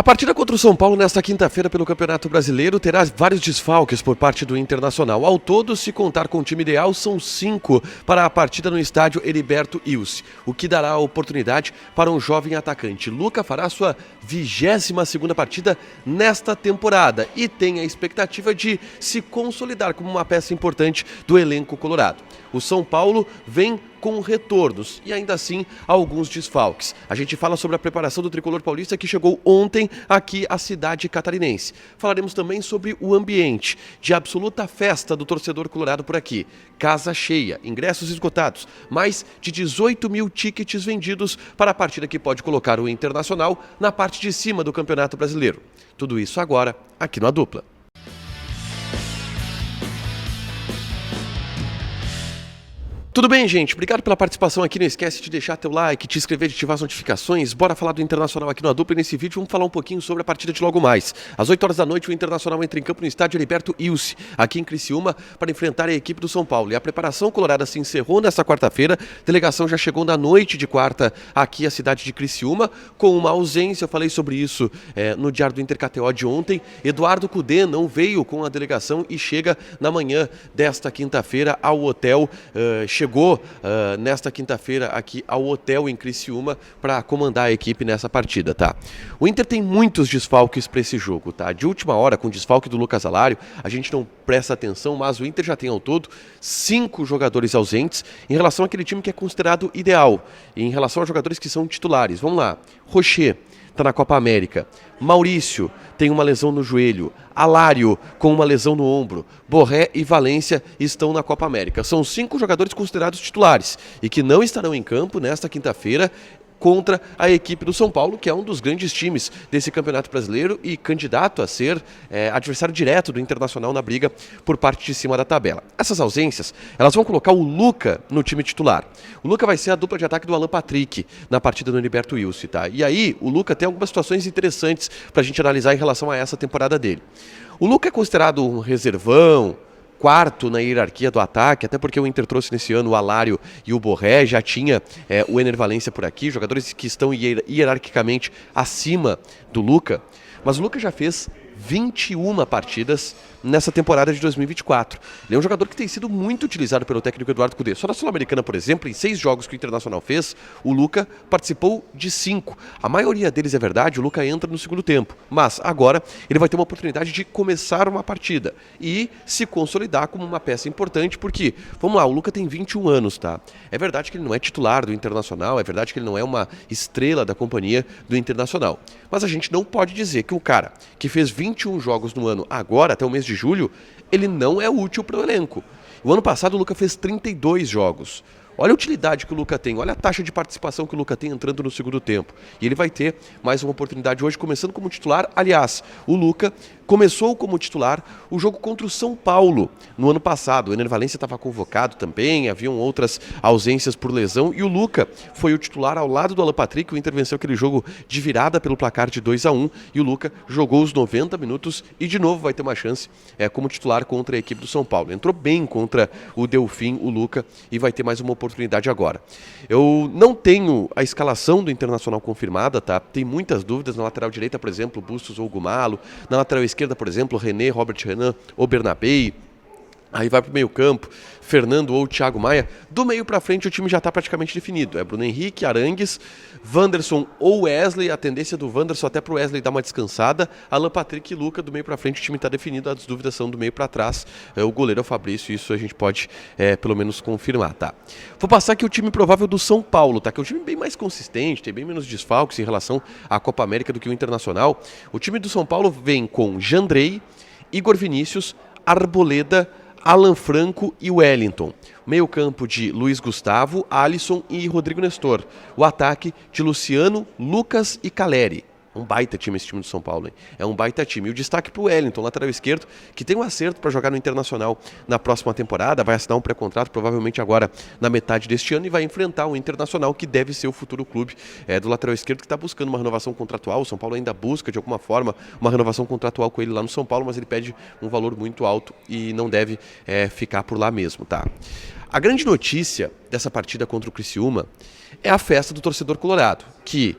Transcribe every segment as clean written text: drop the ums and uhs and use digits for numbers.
A partida contra o São Paulo nesta quinta-feira pelo Campeonato Brasileiro terá vários desfalques por parte do Internacional. Ao todo, se contar com o time ideal, são 5 para a partida no estádio Heriberto Ilse, o que dará a oportunidade para um jovem atacante. Luca fará sua 22ª partida nesta temporada e tem a expectativa de se consolidar como uma peça importante do elenco colorado. O São Paulo vem com retornos e ainda assim alguns desfalques. A gente fala sobre a preparação do tricolor paulista que chegou ontem aqui à cidade catarinense. Falaremos também sobre o ambiente de absoluta festa do torcedor colorado por aqui. Casa cheia, ingressos esgotados, mais de 18 mil tickets vendidos para a partida que pode colocar o Internacional na parte de cima do Campeonato Brasileiro. Tudo isso agora aqui no A Dupla. Tudo bem, gente? Obrigado pela participação aqui. Não esquece de deixar teu like, te inscrever, de ativar as notificações. Bora falar do Internacional aqui no A Dupla. E nesse vídeo vamos falar um pouquinho sobre a partida de logo mais. Às 8 horas da noite, o Internacional entra em campo no estádio Heriberto Ilse, aqui em Criciúma, para enfrentar a equipe do São Paulo. E a preparação colorada se encerrou nesta quarta-feira. A delegação já chegou na noite de quarta aqui à cidade de Criciúma, com uma ausência. Eu falei sobre isso no Diário do Inter KTO de ontem. Eduardo Cudê não veio com a delegação e chega na manhã desta quinta-feira ao hotel. Chegou nesta quinta-feira aqui ao hotel em Criciúma para comandar a equipe nessa partida, tá? O Inter tem muitos desfalques para esse jogo, tá? De última hora, com o desfalque do Lucas Alário, a gente não presta atenção, mas o Inter já tem ao todo 5 jogadores ausentes em relação àquele time que é considerado ideal, e em relação aos jogadores que são titulares. Vamos lá. Rocher está na Copa América. Maurício tem uma lesão no joelho. Alário com uma lesão no ombro. Borré e Valência estão na Copa América. São 5 jogadores considerados titulares e que não estarão em campo nesta quinta-feira contra a equipe do São Paulo, que é um dos grandes times desse Campeonato Brasileiro e candidato a ser adversário direto do Internacional na briga por parte de cima da tabela. Essas ausências, elas vão colocar o Luca no time titular. O Luca vai ser a dupla de ataque do Alan Patrick na partida do Heriberto Ilse, tá? E aí, o Luca tem algumas situações interessantes para a gente analisar em relação a essa temporada dele. O Luca é considerado um reservão, quarto na hierarquia do ataque, até porque o Inter trouxe nesse ano o Alário e o Borré, já tinha o Ener Valencia por aqui, jogadores que estão hierarquicamente acima do Luca, mas o Luca já fez 21 partidas nessa temporada de 2024. Ele é um jogador que tem sido muito utilizado pelo técnico Eduardo Cudê. Só na Sul-Americana, por exemplo, em 6 jogos que o Internacional fez, o Luca participou de 5. A maioria deles é verdade, o Luca entra no segundo tempo. Mas agora ele vai ter uma oportunidade de começar uma partida e se consolidar como uma peça importante, porque, vamos lá, o Luca tem 21 anos, tá? É verdade que ele não é titular do Internacional, é verdade que ele não é uma estrela da companhia do Internacional. Mas a gente não pode dizer que o cara que fez 21 jogos no ano agora, até o mês de julho, ele não é útil para o elenco. O ano passado o Luca fez 32 jogos. Olha a utilidade que o Luca tem, olha a taxa de participação que o Luca tem entrando no segundo tempo. E ele vai ter mais uma oportunidade hoje, começando como titular. Aliás, o Luca começou como titular o jogo contra o São Paulo no ano passado. O Ener Valencia estava convocado também, haviam outras ausências por lesão. E o Luca foi o titular ao lado do Alan Patrick. O Inter venceu aquele jogo de virada pelo placar de 2-1. E o Luca jogou os 90 minutos e de novo vai ter uma chance como titular contra a equipe do São Paulo. Entrou bem contra o Delfim, o Luca, e vai ter mais uma oportunidade agora. Eu não tenho a escalação do Internacional confirmada, tá? Tem muitas dúvidas. Na lateral direita, por exemplo, Bustos ou Gumalo. Na lateral esquerda, por exemplo, René, Robert Renan ou Bernabei. Aí vai para o meio campo, Fernando ou Thiago Maia. Do meio para frente o time já está praticamente definido. É Bruno Henrique, Arangues, Wanderson ou Wesley. A tendência do Wanderson até para o Wesley dar uma descansada. Alan Patrick e Luca. Do meio para frente o time está definido. As dúvidas são do meio para trás. O goleiro é o Fabrício. Isso a gente pode pelo menos confirmar, tá? Vou passar aqui o time provável do São Paulo, tá? Que é um time bem mais consistente, tem bem menos desfalques em relação à Copa América do que o Internacional. O time do São Paulo vem com Jandrei, Igor Vinícius, Arboleda, Alan Franco e Wellington. Meio campo de Luiz Gustavo, Alisson e Rodrigo Nestor. O ataque de Luciano, Lucas e Caleri. Um baita time esse time do São Paulo, hein? É um baita time. E o destaque para o Wellington, lateral esquerdo, que tem um acerto para jogar no Internacional na próxima temporada. Vai assinar um pré-contrato provavelmente agora na metade deste ano e vai enfrentar o Internacional, que deve ser o futuro clube do lateral esquerdo, que está buscando uma renovação contratual. O São Paulo ainda busca de alguma forma uma renovação contratual com ele lá no São Paulo, mas ele pede um valor muito alto e não deve ficar por lá mesmo, tá? A grande notícia dessa partida contra o Criciúma é a festa do torcedor colorado, que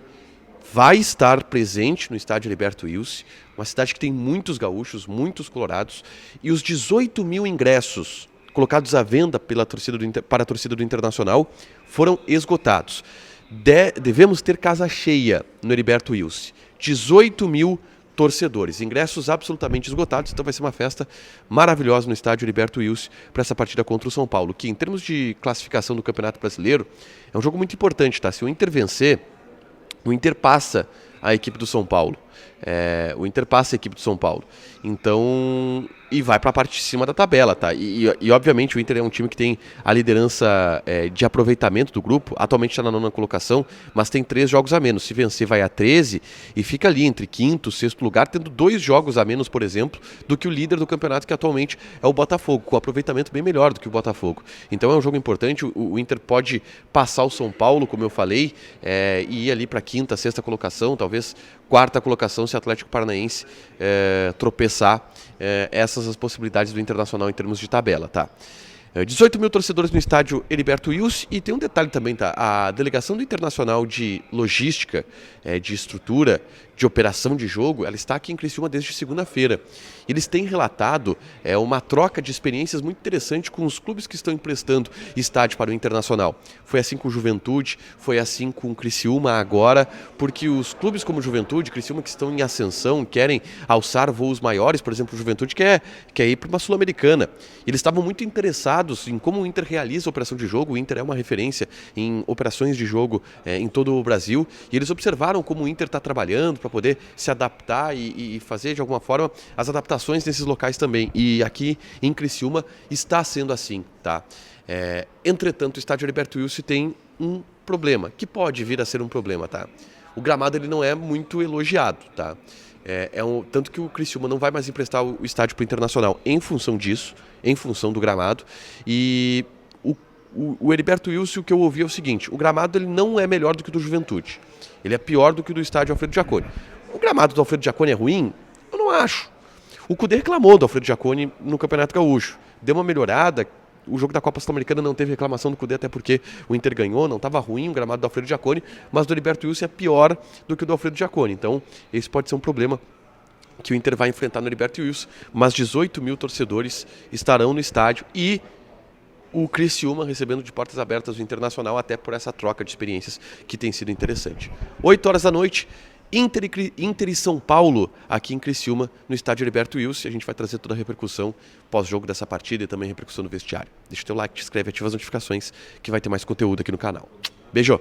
vai estar presente no estádio Heriberto Wilson, uma cidade que tem muitos gaúchos, muitos colorados, e os 18 mil ingressos colocados à venda para a torcida do Internacional foram esgotados. Devemos ter casa cheia no Heriberto Wilson. 18 mil torcedores, ingressos absolutamente esgotados, então vai ser uma festa maravilhosa no estádio Heriberto Wilson para essa partida contra o São Paulo, que em termos de classificação do Campeonato Brasileiro é um jogo muito importante, tá? Se o Inter vencer, o Inter passa a equipe do São Paulo. O Inter passa a equipe do São Paulo. Então, e vai para a parte de cima da tabela, tá? E obviamente o Inter é um time que tem a liderança de aproveitamento do grupo. Atualmente está na 9ª colocação, mas tem 3 jogos a menos. Se vencer, vai a 13 e fica ali entre 5º e 6º lugar, tendo 2 jogos a menos, por exemplo, do que o líder do campeonato, que atualmente é o Botafogo, com aproveitamento bem melhor do que o Botafogo. Então é um jogo importante. O Inter pode passar o São Paulo, como eu falei, e ir ali para a 5ª, 6ª colocação, talvez 4ª colocação se o Atlético Paranaense tropeçar. Essas as possibilidades do Internacional em termos de tabela, tá? 18 mil torcedores no estádio Heriberto Wilson, e tem um detalhe também, tá? A delegação do Internacional de logística, de estrutura, de operação de jogo, ela está aqui em Criciúma desde segunda-feira. Eles têm relatado uma troca de experiências muito interessante com os clubes que estão emprestando estádio para o Internacional. Foi assim com o Juventude, foi assim com o Criciúma agora, porque os clubes como o Juventude, Criciúma, que estão em ascensão, querem alçar voos maiores, por exemplo, o Juventude quer ir para uma Sul-Americana. Eles estavam muito interessados em como o Inter realiza a operação de jogo. O Inter é uma referência em operações de jogo em todo o Brasil, e eles observaram como o Inter está trabalhando para poder se adaptar e fazer de alguma forma as adaptações nesses locais também. E aqui em Criciúma está sendo assim, tá? Entretanto, o estádio Heriberto Wilson tem um problema, que pode vir a ser um problema, tá? O gramado ele não é muito elogiado, tá? Tanto que o Criciúma não vai mais emprestar o estádio para o Internacional em função disso, em função do gramado. E o Heriberto Wilson, o que eu ouvi é o seguinte: o gramado ele não é melhor do que o do Juventude, ele é pior do que o do estádio Alfredo Jaconi. O gramado do Alfredo Jaconi é ruim? Eu não acho. O Cudê reclamou do Alfredo Jaconi no Campeonato Gaúcho, deu uma melhorada. O jogo da Copa Sul-Americana não teve reclamação do Cudê, até porque o Inter ganhou, não estava ruim o gramado do Alfredo Jaconi, mas do Heriberto Wilson é pior do que o do Alfredo Jaconi. Então, esse pode ser um problema que o Inter vai enfrentar no Heriberto Wilson, mas 18 mil torcedores estarão no estádio e o Criciúma recebendo de portas abertas o Internacional, até por essa troca de experiências que tem sido interessante. 8 horas da noite, Inter e São Paulo, aqui em Criciúma, no estádio Heriberto Wilson. A gente vai trazer toda a repercussão pós-jogo dessa partida e também a repercussão no vestiário. Deixa o teu like, te inscreve, ativa as notificações, que vai ter mais conteúdo aqui no canal. Beijo!